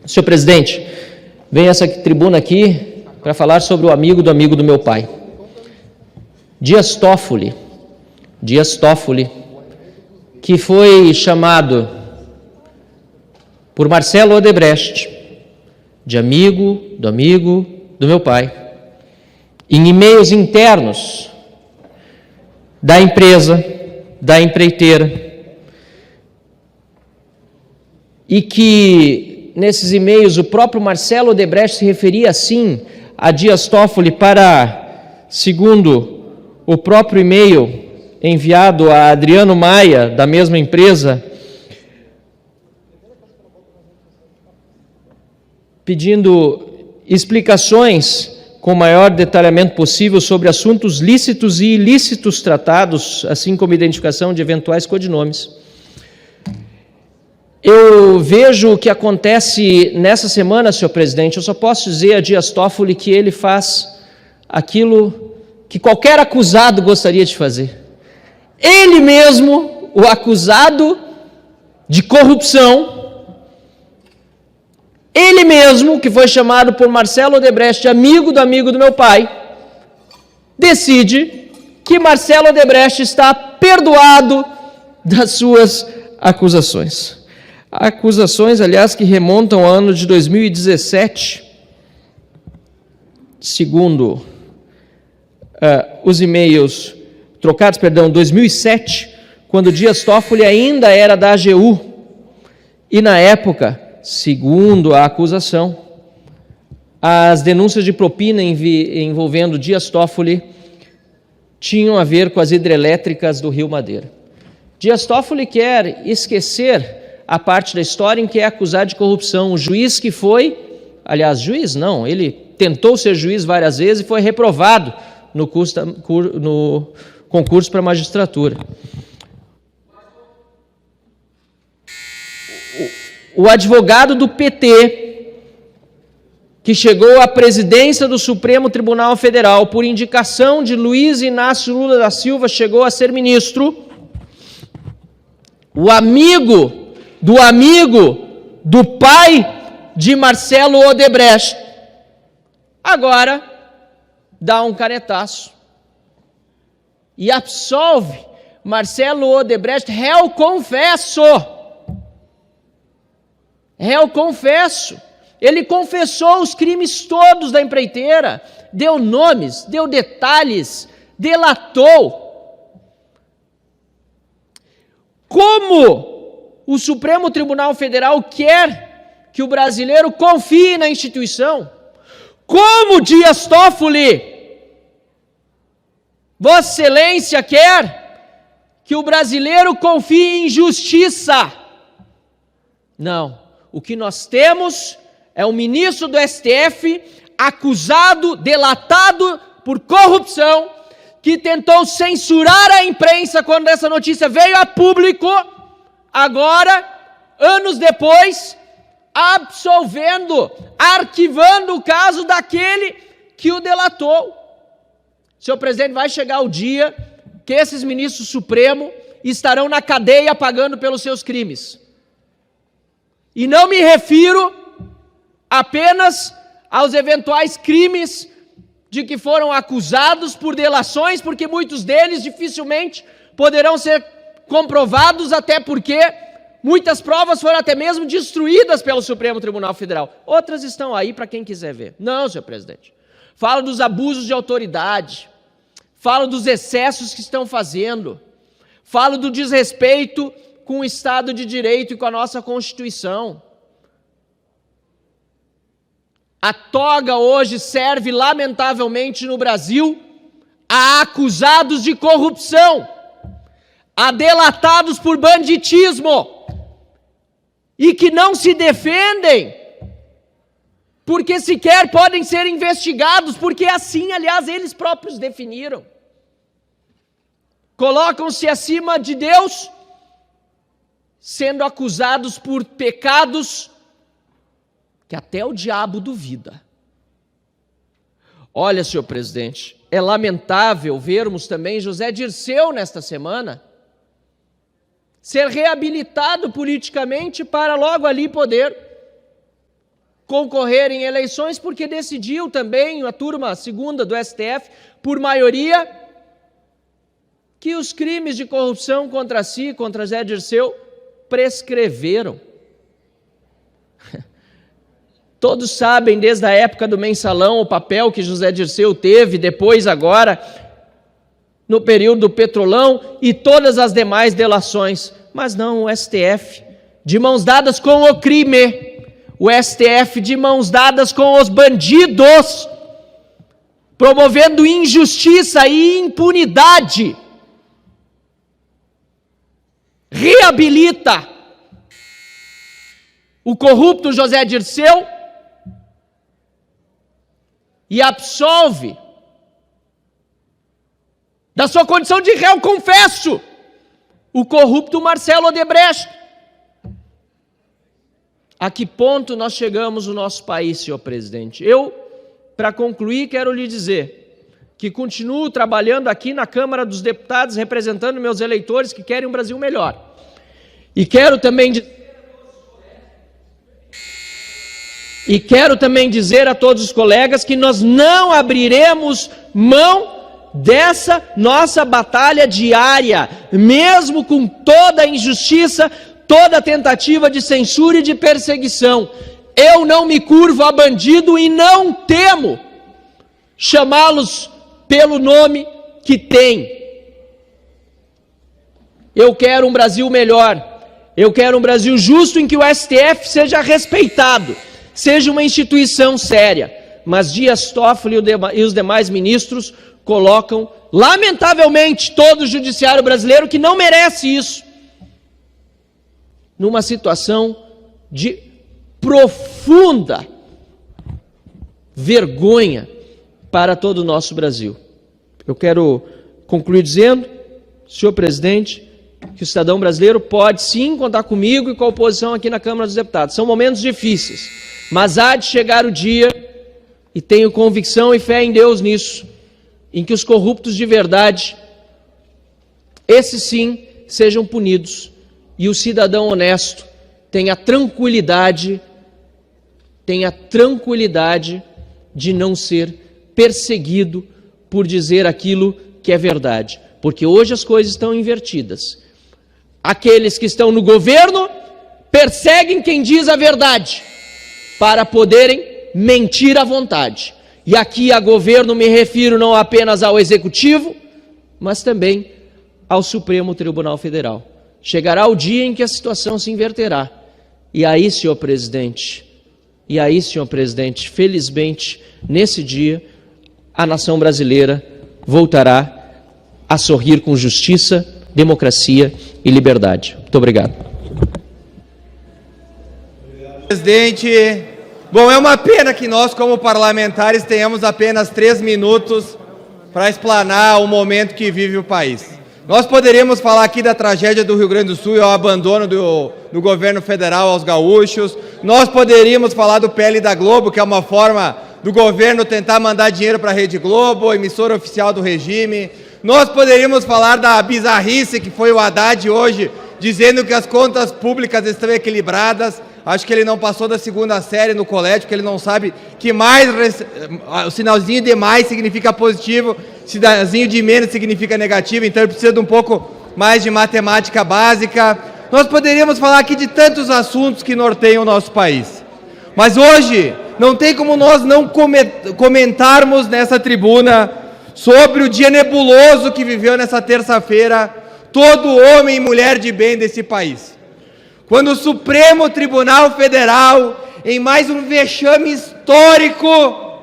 Senhor presidente, venho essa tribuna aqui para falar sobre o amigo do meu pai. Dias Toffoli, que foi chamado por Marcelo Odebrecht de amigo do meu pai, em e-mails internos da empresa, da empreiteira, e que nesses e-mails o próprio Marcelo Odebrecht se referia assim a Dias Toffoli para, segundo o próprio e-mail enviado a Adriano Maia, da mesma empresa, pedindo explicações com o maior detalhamento possível sobre assuntos lícitos e ilícitos tratados, assim como identificação de eventuais codinomes. Eu vejo o que acontece nessa semana, senhor presidente. Eu só posso dizer a Dias Toffoli que ele faz aquilo que qualquer acusado gostaria de fazer. Ele mesmo, o acusado de corrupção, ele mesmo, que foi chamado por Marcelo Odebrecht de amigo do meu pai, decide que Marcelo Odebrecht está perdoado das suas acusações. Acusações, aliás, que remontam ao ano de 2017, segundo os e-mails trocados, 2007, quando Dias Toffoli ainda era da AGU, e na época, segundo a acusação, as denúncias de propina envolvendo Dias Toffoli tinham a ver com as hidrelétricas do Rio Madeira. Dias Toffoli quer esquecer a parte da história em que é acusado de corrupção. O juiz que foi, aliás, juiz não, ele tentou ser juiz várias vezes e foi reprovado no concurso para a magistratura. O advogado do PT, que chegou à presidência do Supremo Tribunal Federal por indicação de Luiz Inácio Lula da Silva, chegou a ser ministro. O amigo do pai de Marcelo Odebrecht, agora dá um canetaço e absolve Marcelo Odebrecht, réu confesso. Ele confessou os crimes todos da empreiteira, deu nomes, deu detalhes, delatou. Como o Supremo Tribunal Federal quer que o brasileiro confie na instituição? Como Dias Toffoli, Vossa Excelência, quer que o brasileiro confie em justiça? Não. O que nós temos é um ministro do STF acusado, delatado por corrupção, que tentou censurar a imprensa quando essa notícia veio a público, agora, anos depois, absolvendo, arquivando o caso daquele que o delatou. Senhor presidente, vai chegar o dia que esses ministros do Supremo estarão na cadeia pagando pelos seus crimes. E não me refiro apenas aos eventuais crimes de que foram acusados por delações, porque muitos deles dificilmente poderão ser comprovados, até porque muitas provas foram até mesmo destruídas pelo Supremo Tribunal Federal. Outras estão aí para quem quiser ver. Não, senhor presidente. Falo dos abusos de autoridade, falo dos excessos que estão fazendo, falo do desrespeito com o Estado de Direito e com a nossa Constituição. A toga hoje serve, lamentavelmente, no Brasil, a acusados de corrupção, a delatados por banditismo, e que não se defendem, porque sequer podem ser investigados, porque assim, aliás, eles próprios definiram. Colocam-se acima de Deus, sendo acusados por pecados que até o diabo duvida. Olha, senhor presidente, é lamentável vermos também José Dirceu nesta semana ser reabilitado politicamente para logo ali poder concorrer em eleições, porque decidiu também a turma segunda do STF, por maioria, que os crimes de corrupção contra si, contra Zé Dirceu, prescreveram. Todos sabem, desde a época do mensalão, o papel que José Dirceu teve, depois agora, no período do Petrolão e todas as demais delações. Mas não, o STF, de mãos dadas com o crime, o STF de mãos dadas com os bandidos, promovendo injustiça e impunidade, reabilita o corrupto José Dirceu e absolve da sua condição de réu confesso o corrupto Marcelo Odebrecht. A que ponto nós chegamos no nosso país, senhor presidente? Eu, para concluir, quero lhe dizer que continuo trabalhando aqui na Câmara dos Deputados, representando meus eleitores que querem um Brasil melhor. E quero também dizer a todos os colegas que nós não abriremos mão dessa nossa batalha diária, mesmo com toda a injustiça, toda a tentativa de censura e de perseguição. Eu não me curvo a bandido e não temo chamá-los pelo nome que tem. Eu quero um Brasil melhor. Eu quero um Brasil justo em que o STF seja respeitado, seja uma instituição séria. Mas Dias Toffoli e os demais ministros colocam, lamentavelmente, todo o judiciário brasileiro, que não merece isso, numa situação de profunda vergonha para todo o nosso Brasil. Eu quero concluir dizendo, senhor presidente, que o cidadão brasileiro pode sim contar comigo e com a oposição aqui na Câmara dos Deputados. São momentos difíceis, mas há de chegar o dia, e tenho convicção e fé em Deus nisso, em que os corruptos de verdade, esses sim, sejam punidos, e o cidadão honesto tenha tranquilidade de não ser perseguido por dizer aquilo que é verdade. Porque hoje as coisas estão invertidas. Aqueles que estão no governo perseguem quem diz a verdade, para poderem mentir à vontade. E aqui a governo me refiro não apenas ao Executivo, mas também ao Supremo Tribunal Federal. Chegará o dia em que a situação se inverterá. E aí, senhor presidente, felizmente, nesse dia, a nação brasileira voltará a sorrir com justiça, democracia e liberdade. Muito obrigado. Presidente, bom, é uma pena que nós, como parlamentares, tenhamos apenas 3 minutos para explanar o momento que vive o país. Nós poderíamos falar aqui da tragédia do Rio Grande do Sul e o abandono do governo federal aos gaúchos. Nós poderíamos falar do PL da Globo, que é uma forma do governo tentar mandar dinheiro para a Rede Globo, emissora oficial do regime. Nós poderíamos falar da bizarrice que foi o Haddad hoje, dizendo que as contas públicas estão equilibradas. Acho que ele não passou da 2ª série no colégio, porque ele não sabe que mais, o sinalzinho de mais significa positivo, sinalzinho de menos significa negativo, então ele precisa de um pouco mais de matemática básica. Nós poderíamos falar aqui de tantos assuntos que norteiam o nosso país. Mas hoje, não tem como nós não comentarmos nessa tribuna sobre o dia nebuloso que viveu nessa terça-feira todo homem e mulher de bem desse país. Quando o Supremo Tribunal Federal, em mais um vexame histórico,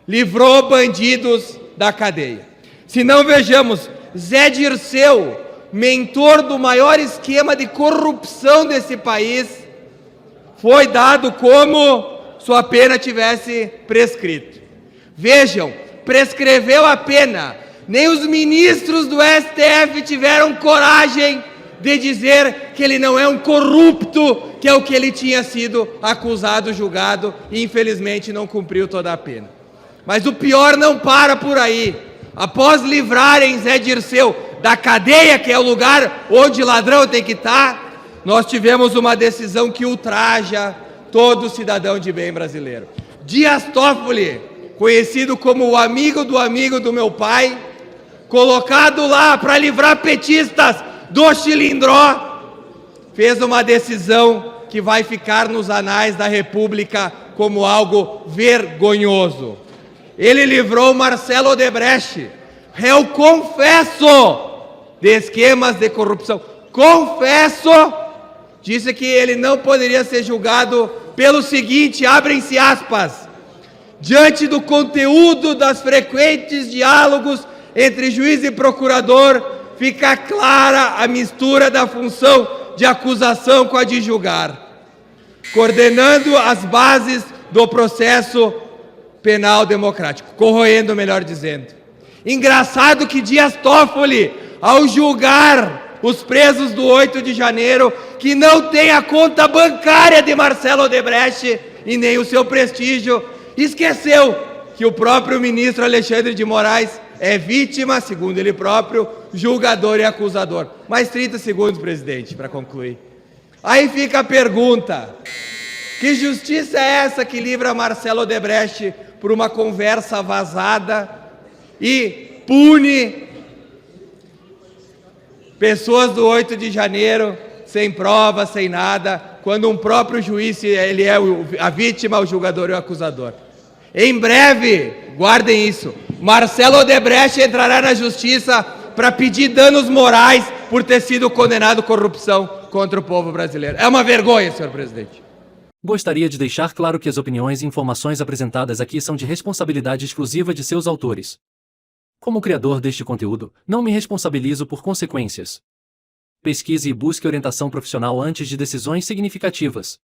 livrou bandidos da cadeia. Se não vejamos, Zé Dirceu, mentor do maior esquema de corrupção desse país, foi dado como sua pena tivesse prescrito. Vejam, prescreveu a pena. Nem os ministros do STF tiveram coragem de dizer que ele não é um corrupto, que é o que ele tinha sido acusado, julgado, e infelizmente não cumpriu toda a pena. Mas o pior não para por aí. Após livrarem Zé Dirceu da cadeia, que é o lugar onde ladrão tem que estar, nós tivemos uma decisão que ultraja todo cidadão de bem brasileiro. Dias Toffoli, conhecido como o amigo do meu pai, colocado lá para livrar petistas do Chilindró, fez uma decisão que vai ficar nos anais da República como algo vergonhoso. Ele livrou Marcelo Odebrecht, réu confesso de esquemas de corrupção. Confesso, disse que ele não poderia ser julgado pelo seguinte, abrem-se aspas, diante do conteúdo das frequentes diálogos entre juiz e procurador, fica clara a mistura da função de acusação com a de julgar, coordenando as bases do processo penal democrático, corroendo, melhor dizendo. Engraçado que Dias Toffoli, ao julgar os presos do 8 de janeiro, que não tem a conta bancária de Marcelo Odebrecht e nem o seu prestígio, esqueceu que o próprio ministro Alexandre de Moraes é vítima, segundo ele próprio, julgador e acusador. Mais 30 segundos, presidente, para concluir. Aí fica a pergunta: que justiça é essa que livra Marcelo Odebrecht por uma conversa vazada e pune pessoas do 8 de janeiro sem prova, sem nada, quando um próprio juiz, ele é a vítima, o julgador e o acusador? Em breve, guardem isso, Marcelo Odebrecht entrará na justiça para pedir danos morais por ter sido condenado à corrupção contra o povo brasileiro. É uma vergonha, senhor presidente. Gostaria de deixar claro que as opiniões e informações apresentadas aqui são de responsabilidade exclusiva de seus autores. Como criador deste conteúdo, não me responsabilizo por consequências. Pesquise e busque orientação profissional antes de decisões significativas.